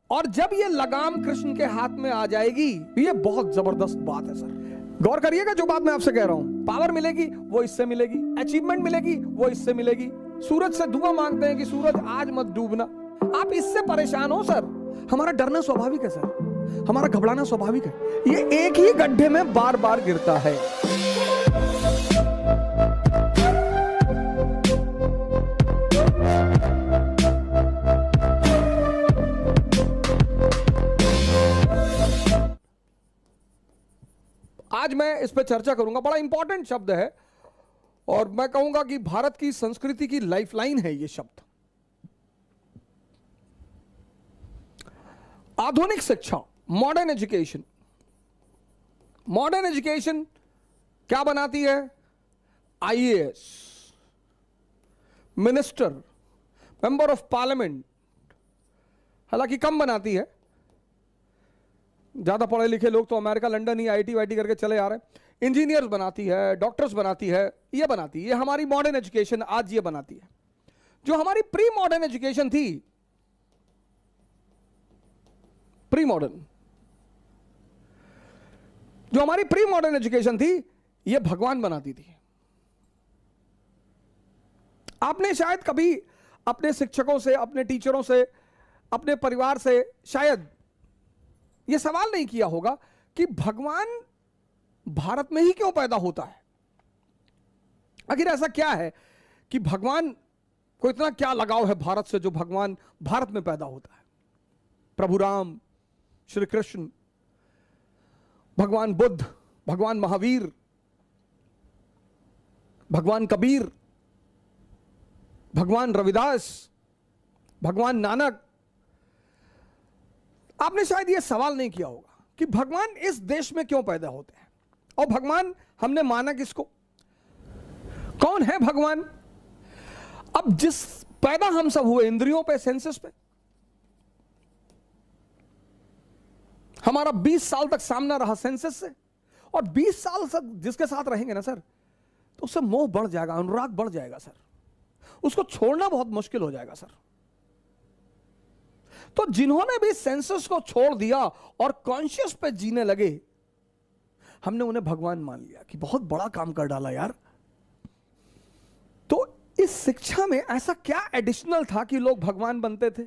और जब ये लगाम कृष्ण के हाथ में आ जाएगी, ये बहुत जबरदस्त बात है सर। गौर करिएगा जो बात मैं आपसे कह रहा हूं। पावर मिलेगी वो इससे मिलेगी, अचीवमेंट मिलेगी वो इससे मिलेगी। सूरज से दुआ मांगते हैं कि सूरज आज मत डूबना, आप इससे परेशान हो सर। हमारा डरना स्वाभाविक है सर, हमारा घबराना स्वाभाविक है। ये एक ही गड्ढे में बार बार गिरता है। आज मैं इस पर चर्चा करूंगा, बड़ा इंपॉर्टेंट शब्द है और मैं कहूंगा कि भारत की संस्कृति की लाइफलाइन है ये शब्द। आधुनिक शिक्षा, मॉडर्न एजुकेशन। मॉडर्न एजुकेशन क्या बनाती है? IAS, minister, member of parliament, हालांकि कम बनाती है। ज्यादा पढ़े लिखे लोग तो अमेरिका, लंदन ही आईटी वाईटी करके चले आ रहे हैं। इंजीनियर्स बनाती है, डॉक्टर्स बनाती है, ये बनाती है। ये हमारी मॉडर्न एजुकेशन आज ये बनाती है। जो हमारी प्री मॉडर्न एजुकेशन थी, प्री मॉडर्न जो हमारी प्री मॉडर्न एजुकेशन थी, ये भगवान बनाती थी। आपने शायद कभी अपने शिक्षकों से, अपने टीचरों से, अपने परिवार से शायद यह सवाल नहीं किया होगा कि भगवान भारत में ही क्यों पैदा होता है। आखिर ऐसा क्या है कि भगवान को इतना क्या लगाव है भारत से, जो भगवान भारत में पैदा होता है। प्रभु राम, श्री कृष्ण, भगवान बुद्ध, भगवान महावीर, भगवान कबीर, भगवान रविदास, भगवान नानक। आपने शायद यह सवाल नहीं किया होगा कि भगवान इस देश में क्यों पैदा होते हैं, और भगवान हमने माना किसको? कौन है भगवान? अब जिस पैदा हम सब हुए इंद्रियों पे, सेंसेस पे। हमारा 20 साल तक सामना रहा सेंसेस से, और 20 साल तक जिसके साथ रहेंगे ना सर, तो उससे मोह बढ़ जाएगा, अनुराग बढ़ जाएगा सर, उसको छोड़ना बहुत मुश्किल हो जाएगा सर। तो जिन्होंने भी सेंसेस को छोड़ दिया और कॉन्शियस पे जीने लगे, हमने उन्हें भगवान मान लिया कि बहुत बड़ा काम कर डाला यार। तो इस शिक्षा में ऐसा क्या एडिशनल था कि लोग भगवान बनते थे?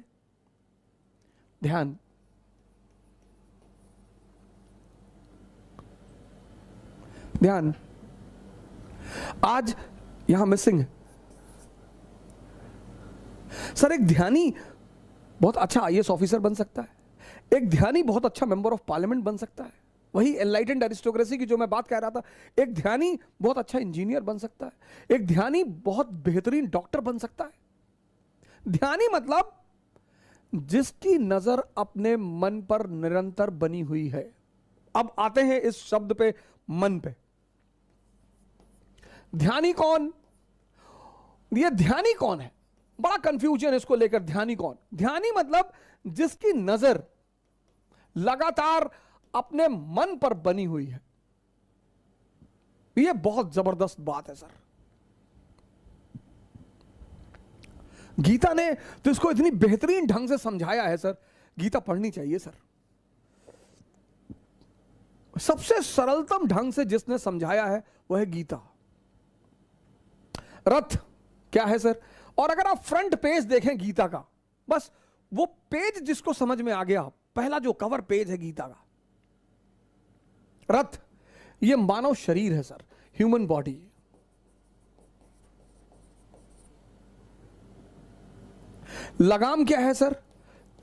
ध्यान, ध्यान। आज यहां मिसिंग है सर। एक ध्यानी बहुत अच्छा आईएएस ऑफिसर बन सकता है, एक ध्यानी बहुत अच्छा मेंबर ऑफ पार्लियामेंट बन सकता है। वही एनलाइटेंड एरिस्टोक्रेसी की जो मैं बात कह रहा था, एक ध्यानी बहुत अच्छा इंजीनियर बन सकता है, एक ध्यानी बहुत बेहतरीन डॉक्टर बन सकता है। ध्यानी मतलब जिसकी नजर अपने मन पर निरंतर बनी हुई है। अब आते हैं इस शब्द पे, मन पे। ध्यानी कौन? ये ध्यानी कौन है? बड़ा कंफ्यूजन इसको लेकर। ध्यानी कौन? ध्यानी मतलब जिसकी नजर लगातार अपने मन पर बनी हुई है। यह बहुत जबरदस्त बात है सर। गीता ने तो इसको इतनी बेहतरीन ढंग से समझाया है सर। गीता पढ़नी चाहिए सर। सबसे सरलतम ढंग से जिसने समझाया है वह है गीता। रथ क्या है सर? और अगर आप फ्रंट पेज देखें गीता का, बस वो पेज जिसको समझ में आ गया, पहला जो कवर पेज है गीता का, रथ, ये मानव शरीर है सर, ह्यूमन बॉडी। लगाम क्या है सर?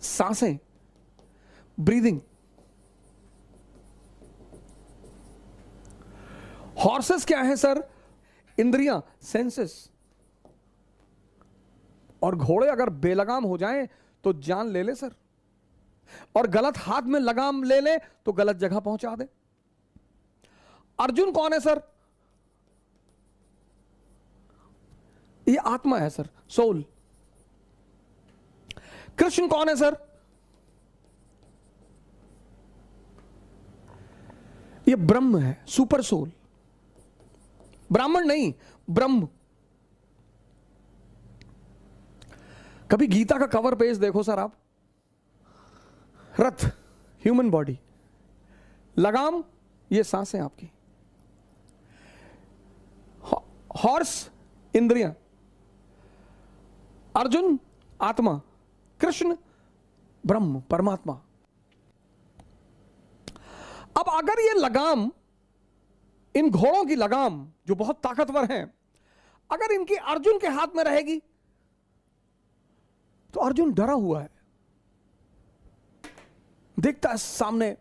सांसें, ब्रीदिंग। हॉर्सेस क्या है सर? इंद्रियां, सेंसेस। और घोड़े अगर बेलगाम हो जाएं तो जान ले ले सर, और गलत हाथ में लगाम ले ले तो गलत जगह पहुंचा दे। अर्जुन कौन है सर? ये आत्मा है सर, सोल। कृष्ण कौन है सर? ये ब्रह्म है, सुपर सोल। ब्राह्मण नहीं, ब्रह्म। कभी गीता का कवर पेज देखो सर आप, रथ ह्यूमन बॉडी, लगाम ये सांसें आपकी, हॉर्स इंद्रियां, अर्जुन आत्मा, कृष्ण ब्रह्म परमात्मा। अब अगर ये लगाम, इन घोड़ों की लगाम जो बहुत ताकतवर हैं, अगर इनकी अर्जुन के हाथ में रहेगी तो अर्जुन डरा हुआ है, देखता है सामने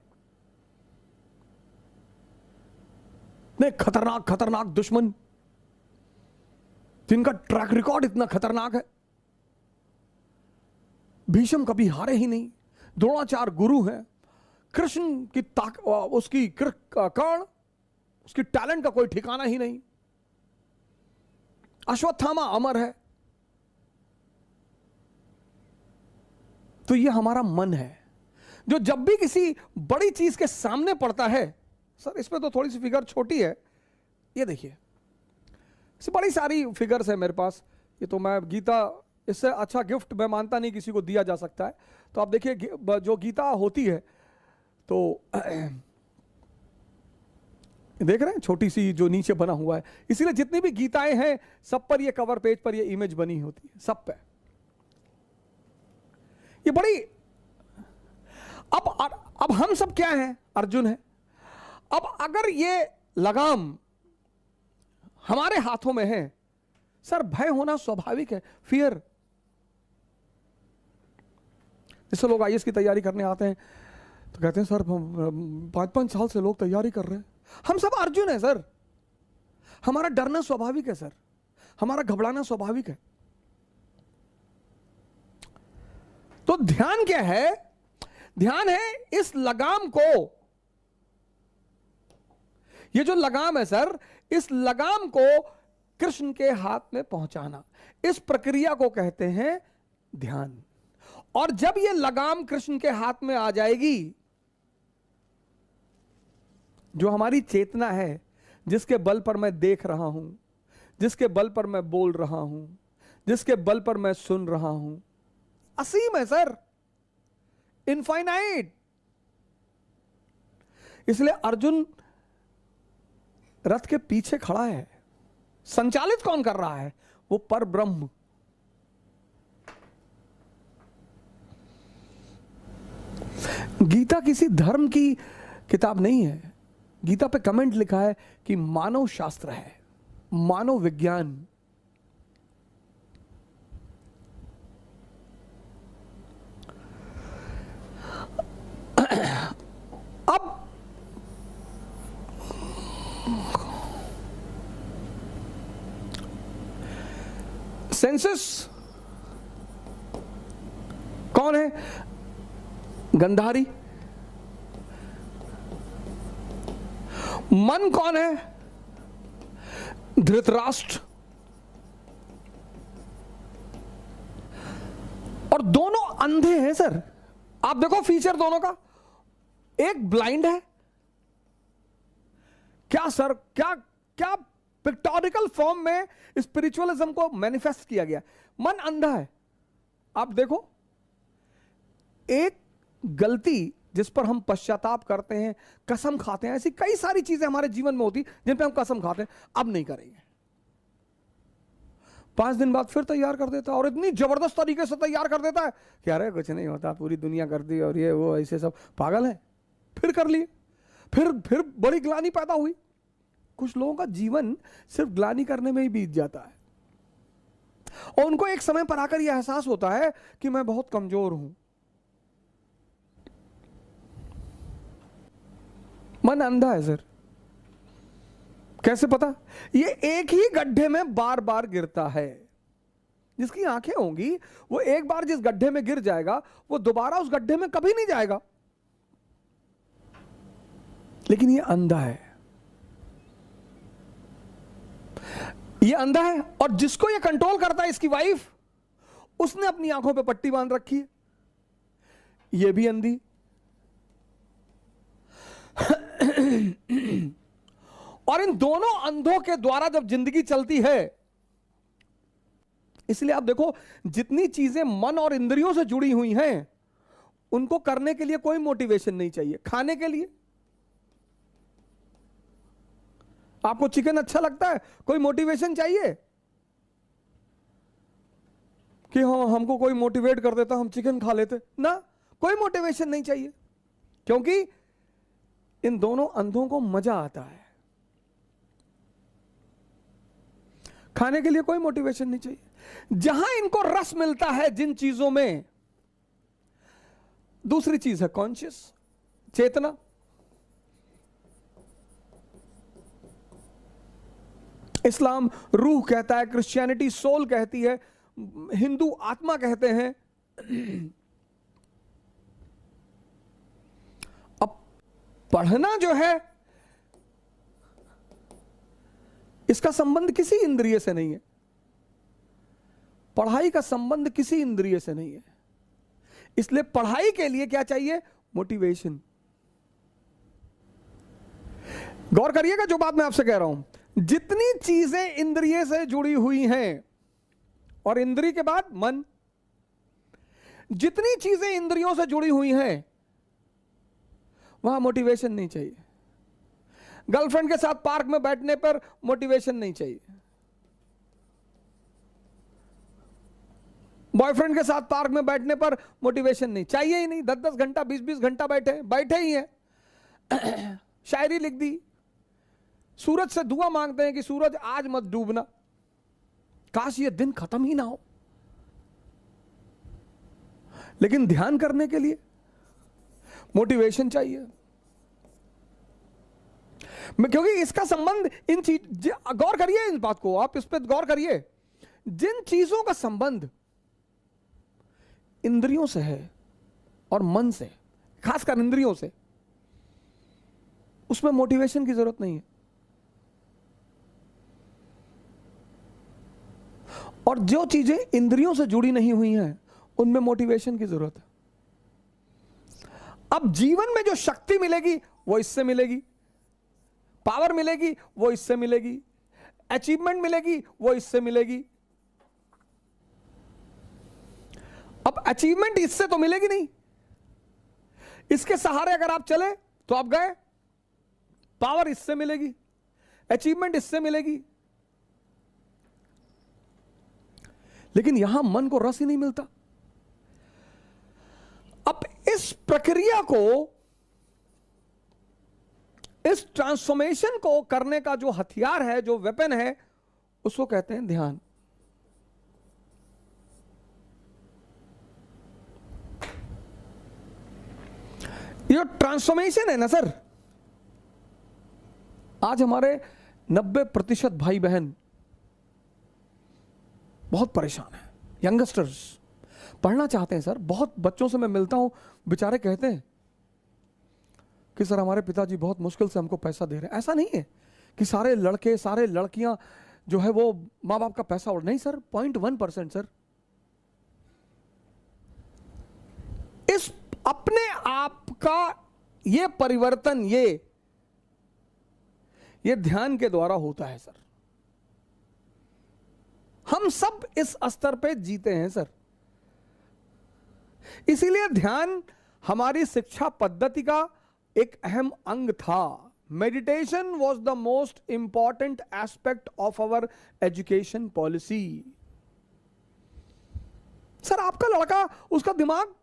में खतरनाक खतरनाक दुश्मन जिनका ट्रैक रिकॉर्ड इतना खतरनाक है। भीष्म कभी हारे ही नहीं, द्रोणाचार्य गुरु हैं, कृष्ण की उसकी कर्ण, उसकी टैलेंट का कोई ठिकाना ही नहीं, अश्वत्थामा अमर है। तो ये हमारा मन है जो जब भी किसी बड़ी चीज के सामने पड़ता है, सर इसमें तो थोड़ी सी फिगर छोटी है, ये देखिए बड़ी सारी फिगर्स है मेरे पास, ये तो मैं गीता, इससे अच्छा गिफ्ट मैं मानता नहीं किसी को दिया जा सकता है। तो आप देखिए जो गीता होती है तो देख रहे हैं छोटी सी जो नीचे बना हुआ है, इसीलिए जितनी भी गीताएं हैं सब पर ये कवर पेज पर ये इमेज बनी होती है, सब पे ये बड़ी। अब हम सब क्या हैं? अर्जुन है। अब अगर ये लगाम हमारे हाथों में है, सर भय होना स्वाभाविक है, फियर। जैसे लोग आईएएस की तैयारी करने आते हैं तो कहते हैं सर 5-5 साल से लोग तैयारी कर रहे हैं। हम सब अर्जुन है सर, हमारा डरना स्वाभाविक है सर, हमारा घबराना स्वाभाविक है। तो ध्यान क्या है? ध्यान है इस लगाम को, ये जो लगाम है सर, इस लगाम को कृष्ण के हाथ में पहुंचाना, इस प्रक्रिया को कहते हैं ध्यान। और जब ये लगाम कृष्ण के हाथ में आ जाएगी, जो हमारी चेतना है, जिसके बल पर मैं देख रहा हूं, जिसके बल पर मैं बोल रहा हूं, जिसके बल पर मैं सुन रहा हूं, असीम है सर, इनफाइनाइट। इसलिए अर्जुन रथ के पीछे खड़ा है। संचालित कौन कर रहा है? वो पर ब्रह्म। गीता किसी धर्म की किताब नहीं है। गीता पे कमेंट लिखा है कि मानव शास्त्र है, मानव विज्ञान। अब सेंसस कौन है? गंधारी। मन कौन है? धृतराष्ट्र। और दोनों अंधे हैं सर। आप देखो फीचर दोनों का, एक ब्लाइंड है। क्या सर, क्या क्या पिक्टोरिकल फॉर्म में स्पिरिचुअलिज्म को मैनिफेस्ट किया गया। मन अंधा है। आप देखो, एक गलती जिस पर हम पश्चाताप करते हैं, कसम खाते हैं, ऐसी कई सारी चीजें हमारे जीवन में होती जिन पे हम कसम खाते हैं अब नहीं करेंगे, 5 दिन बाद फिर तैयार कर देता है, और इतनी जबरदस्त तरीके से तैयार कर देता है कि अरे कुछ नहीं होता, पूरी दुनिया कर दी और ये वो, ऐसे सब पागल है। फिर कर लिए, फिर बड़ी ग्लानि पैदा हुई। कुछ लोगों का जीवन सिर्फ ग्लानि करने में ही बीत जाता है, और उनको एक समय पर आकर यह एहसास होता है कि मैं बहुत कमजोर हूं। मन अंधा है सर। कैसे पता? ये एक ही गड्ढे में बार बार गिरता है। जिसकी आंखें होंगी वो एक बार जिस गड्ढे में गिर जाएगा वो दोबारा उस गड्ढे में कभी नहीं जाएगा। लेकिन ये अंधा है, ये अंधा है। और जिसको ये कंट्रोल करता है, इसकी वाइफ, उसने अपनी आंखों पे पट्टी बांध रखी है, ये भी अंधी। और इन दोनों अंधों के द्वारा जब जिंदगी चलती है, इसलिए आप देखो जितनी चीजें मन और इंद्रियों से जुड़ी हुई हैं उनको करने के लिए कोई मोटिवेशन नहीं चाहिए। खाने के लिए आपको चिकन अच्छा लगता है, कोई मोटिवेशन चाहिए कि हाँ हमको कोई मोटिवेट कर देता हम चिकन खा लेते ना, कोई मोटिवेशन नहीं चाहिए, क्योंकि इन दोनों अंधों को मजा आता है। खाने के लिए कोई मोटिवेशन नहीं चाहिए। जहां इनको रस मिलता है जिन चीजों में, दूसरी चीज है कॉन्शियस, चेतना। इस्लाम रूह कहता है, क्रिश्चियनिटी सोल कहती है, हिंदू आत्मा कहते हैं। अब पढ़ना जो है इसका संबंध किसी इंद्रिय से नहीं है, पढ़ाई का संबंध किसी इंद्रिय से नहीं है। इसलिए पढ़ाई के लिए क्या चाहिए? मोटिवेशन। गौर करिएगा जो बात मैं आपसे कह रहा हूं। जितनी चीजें इंद्रिय से जुड़ी हुई हैं, और इंद्रिय के बाद मन, जितनी चीजें इंद्रियों से जुड़ी हुई हैं वहां मोटिवेशन नहीं चाहिए। गर्लफ्रेंड के साथ पार्क में बैठने पर मोटिवेशन नहीं चाहिए, बॉयफ्रेंड के साथ पार्क में बैठने पर मोटिवेशन नहीं चाहिए ही नहीं। 10-10 घंटा 20-20 घंटा बैठे ही हैं। शायरी लिख दी, सूरज से दुआ मांगते हैं कि सूरज आज मत डूबना, काश ये दिन खत्म ही ना हो। लेकिन ध्यान करने के लिए मोटिवेशन चाहिए, क्योंकि इसका संबंध इन चीज, गौर करिए इस बात को, आप इस पर गौर करिए। जिन चीजों का संबंध इंद्रियों से है और मन से, खासकर इंद्रियों से, उसमें मोटिवेशन की जरूरत नहीं है। और जो चीजें इंद्रियों से जुड़ी नहीं हुई हैं उनमें मोटिवेशन की जरूरत है। अब जीवन में जो शक्ति मिलेगी वो इससे मिलेगी, पावर मिलेगी वो इससे मिलेगी, अचीवमेंट मिलेगी वो इससे मिलेगी। अब अचीवमेंट इससे तो मिलेगी नहीं, इसके सहारे अगर आप चले तो आप गए। पावर इससे मिलेगी, अचीवमेंट इससे मिलेगी, लेकिन यहां मन को रस ही नहीं मिलता। अब इस प्रक्रिया को, इस ट्रांसफॉर्मेशन को करने का जो हथियार है, जो वेपन है, उसको कहते हैं ध्यान। ये ट्रांसफॉर्मेशन है ना सर, आज हमारे 90% भाई बहन बहुत परेशान हैं। यंगस्टर्स पढ़ना चाहते हैं सर, बहुत बच्चों से मैं मिलता हूं, बेचारे कहते हैं कि सर हमारे पिताजी बहुत मुश्किल से हमको पैसा दे रहे हैं। ऐसा नहीं है कि सारे लड़के सारे लड़कियां जो है वो माँ बाप का पैसा उड़, नहीं सर, 0.1% सर। इस अपने आप का ये परिवर्तन ये ध्यान के द्वारा होता है सर। हम सब इस स्तर पे जीते हैं सर, इसीलिए ध्यान हमारी शिक्षा पद्धति का एक अहम अंग था। Meditation was the most important aspect of our education policy. Sir आपका लड़का, उसका दिमाग,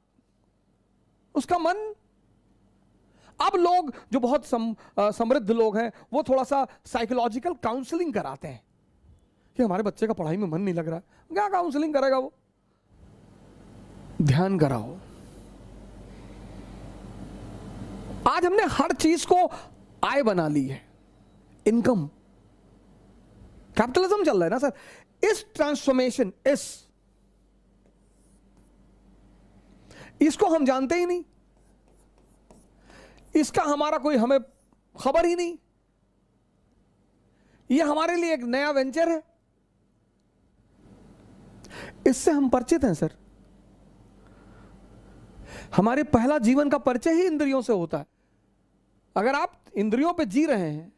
उसका मन, अब लोग जो बहुत समृद्ध लोग हैं वो थोड़ा सा साइकोलॉजिकल काउंसलिंग कराते हैं कि हमारे बच्चे का पढ़ाई में मन नहीं लग रहा है। क्या काउंसलिंग करेगा वो? ध्यान कराओ। आज हमने हर चीज को आय बना ली है, इनकम, कैपिटलिज्म चल रहा है ना सर। इस ट्रांसफॉर्मेशन, इसको हम जानते ही नहीं, इसका हमारा कोई, हमें खबर ही नहीं। ये हमारे लिए एक नया वेंचर है, इससे हम परिचित हैं सर। हमारे पहला जीवन का परिचय ही इंद्रियों से होता है। अगर आप इंद्रियों पे जी रहे हैं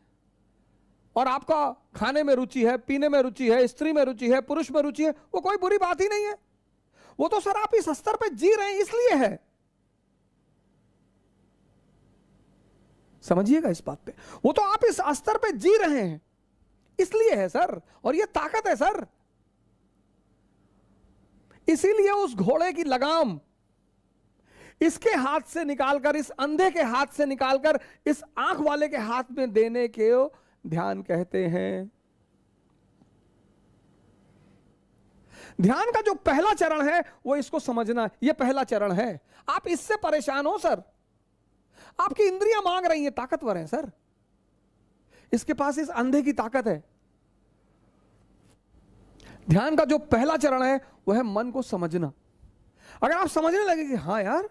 और आपका खाने में रुचि है, पीने में रुचि है, स्त्री में रुचि है, पुरुष में रुचि है, वो कोई बुरी बात ही नहीं है। वो तो सर आप इस स्तर पे जी रहे हैं इसलिए है। समझिएगा इस बात पे। वो तो आप इस स्तर पे जी रहे हैं इसलिए है सर, और ये ताकत है सर। इसीलिए उस घोड़े की लगाम इसके हाथ से निकालकर, इस अंधे के हाथ से निकालकर इस आंख वाले के हाथ में देने के ध्यान कहते हैं। ध्यान का जो पहला चरण है वो इसको समझना, ये पहला चरण है। आप इससे परेशान हो सर, आपकी इंद्रियां मांग रही हैं, ताकतवर हैं सर, इसके पास इस अंधे की ताकत है। ध्यान का जो पहला चरण है वह है मन को समझना। अगर आप समझने लगे कि हाँ यार,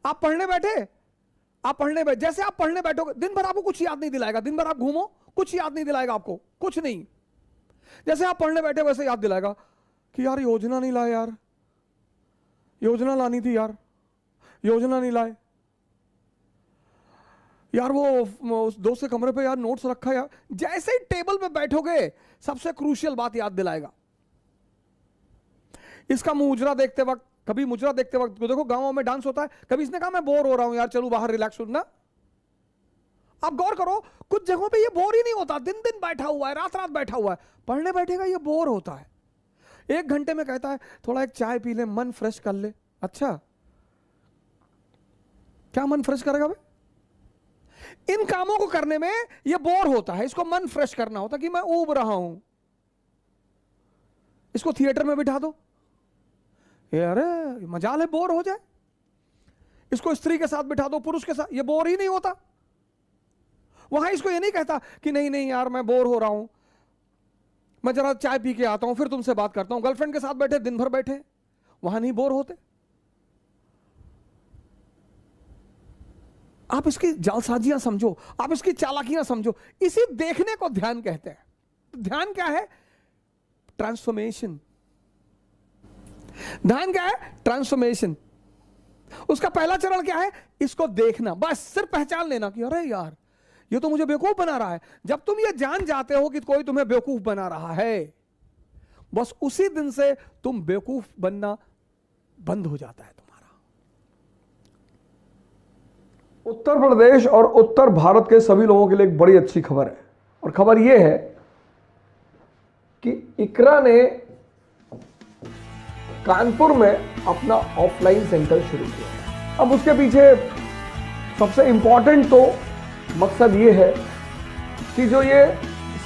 आप पढ़ने बैठे, जैसे आप पढ़ने बैठोगे, दिन भर आपको कुछ याद नहीं दिलाएगा, दिन भर आप घूमो कुछ याद नहीं दिलाएगा आपको, कुछ नहीं। जैसे आप पढ़ने बैठे वैसे याद दिलाएगा कि यार योजना नहीं लाए, यार योजना लानी थी, यार योजना नहीं लाए, यार वो उस दोस्त के कमरे पे यार नोट्स रखा, यार। जैसे ही टेबल पे बैठोगे सबसे क्रूशियल बात याद दिलाएगा। इसका मुजरा देखते वक्त, कभी मुजरा देखते वक्त देखो गांवों में डांस होता है, कभी इसने कहा मैं बोर हो रहा हूं यार, चलो बाहर रिलैक्स होना। आप गौर करो, कुछ जगहों पे ये बोर ही नहीं होता, दिन दिन बैठा हुआ है, रात रात बैठा हुआ है, पढ़ने बैठेगा ये बोर होता है। 1 घंटे में कहता है थोड़ा एक चाय पी ले, मन फ्रेश कर ले। अच्छा, क्या मन फ्रेश करेगा भाई? इन कामों को करने में ये बोर होता है, इसको मन फ्रेश करना होता कि मैं ऊब रहा हूं। इसको थिएटर में बिठा दो, अरे मजाल है बोर हो जाए। इसको स्त्री के साथ बिठा दो, पुरुष के साथ, ये बोर ही नहीं होता। वहां इसको ये नहीं कहता कि नहीं नहीं यार मैं बोर हो रहा हूं, मैं जरा चाय पी के आता हूं फिर तुमसे बात करता हूं। गर्लफ्रेंड के साथ बैठे, दिन भर बैठे, वहां नहीं बोर होते। आप इसकी जालसाजियां समझो, आप इसकी चालाकियां समझो। इसी देखने को ध्यान कहते हैं। ध्यान क्या है? ट्रांसफॉर्मेशन। ध्यान क्या है? ट्रांसफॉर्मेशन। उसका पहला चरण क्या है? इसको देखना, बस सिर्फ पहचान लेना कि अरे यार ये तो मुझे बेवकूफ बना रहा है। जब तुम ये जान जाते हो कि कोई तुम्हें बेवकूफ बना रहा है, बस उसी दिन से तुम बेवकूफ बनना बंद हो जाता है तुम्हारा। उत्तर प्रदेश और उत्तर भारत के सभी लोगों के लिए एक बड़ी अच्छी खबर है, और खबर यह है कि इकरा ने कानपुर में अपना ऑफलाइन सेंटर शुरू किया। अब उसके पीछे सबसे इंपॉर्टेंट तो मकसद ये है कि जो ये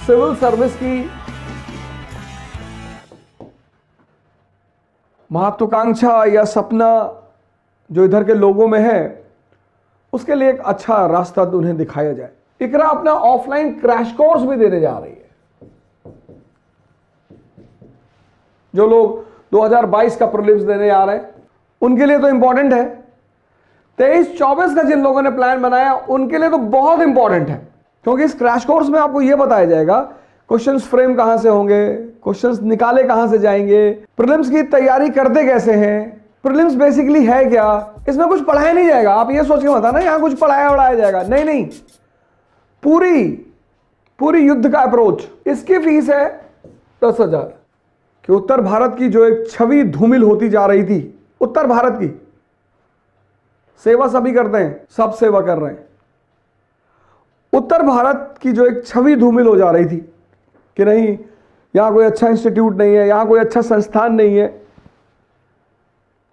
सिविल सर्विस की महत्वाकांक्षा या सपना जो इधर के लोगों में है, उसके लिए एक अच्छा रास्ता उन्हें दिखाया जाए। इकरा अपना ऑफलाइन क्रैश कोर्स भी देने जा रही है। जो लोग 2022 का प्रीलिम्स देने आ रहे हैं उनके लिए तो इंपॉर्टेंट है। 23-24 का जिन लोगों ने प्लान बनाया उनके लिए तो बहुत इंपॉर्टेंट है, क्योंकि इस क्रैश कोर्स में आपको यह बताया जाएगा क्वेश्चंस फ्रेम कहां से होंगे, क्वेश्चंस निकाले कहां से जाएंगे, प्रीलिम्स की तैयारी करते कैसे हैं, प्रीलिम्स बेसिकली है क्या। इसमें कुछ पढ़ाया नहीं जाएगा। आप ये सोच के मत आना यहां कुछ पढ़ाया उड़ाया जाएगा, नहीं नहीं, पूरी युद्ध का अप्रोच। इसकी फीस है 10,000। कि उत्तर भारत की जो एक छवि धूमिल होती जा रही थी, उत्तर भारत की सेवा सभी करते हैं, सब सेवा कर रहे हैं। उत्तर भारत की जो एक छवि धूमिल हो जा रही थी कि नहीं यहां कोई अच्छा इंस्टीट्यूट नहीं है, यहां कोई अच्छा संस्थान नहीं है,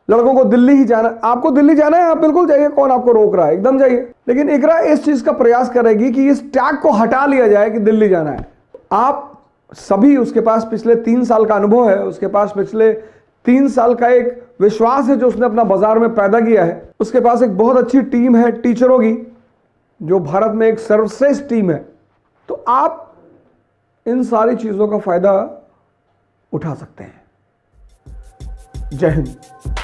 लड़कों को दिल्ली ही जाना। आपको दिल्ली जाना है, आप बिल्कुल जाइए, कौन आपको रोक रहा है, एकदम जाइए। लेकिन इकरा इस चीज का प्रयास करेगी कि इस टैग को हटा लिया जाए कि दिल्ली जाना है। आप सभी, उसके पास पिछले 3 साल का अनुभव है, उसके पास पिछले 3 साल का एक विश्वास है जो उसने अपना बाजार में पैदा किया है, उसके पास एक बहुत अच्छी टीम है टीचरों की जो भारत में एक सर्वश्रेष्ठ टीम है। तो आप इन सारी चीजों का फायदा उठा सकते हैं। जय हिंद।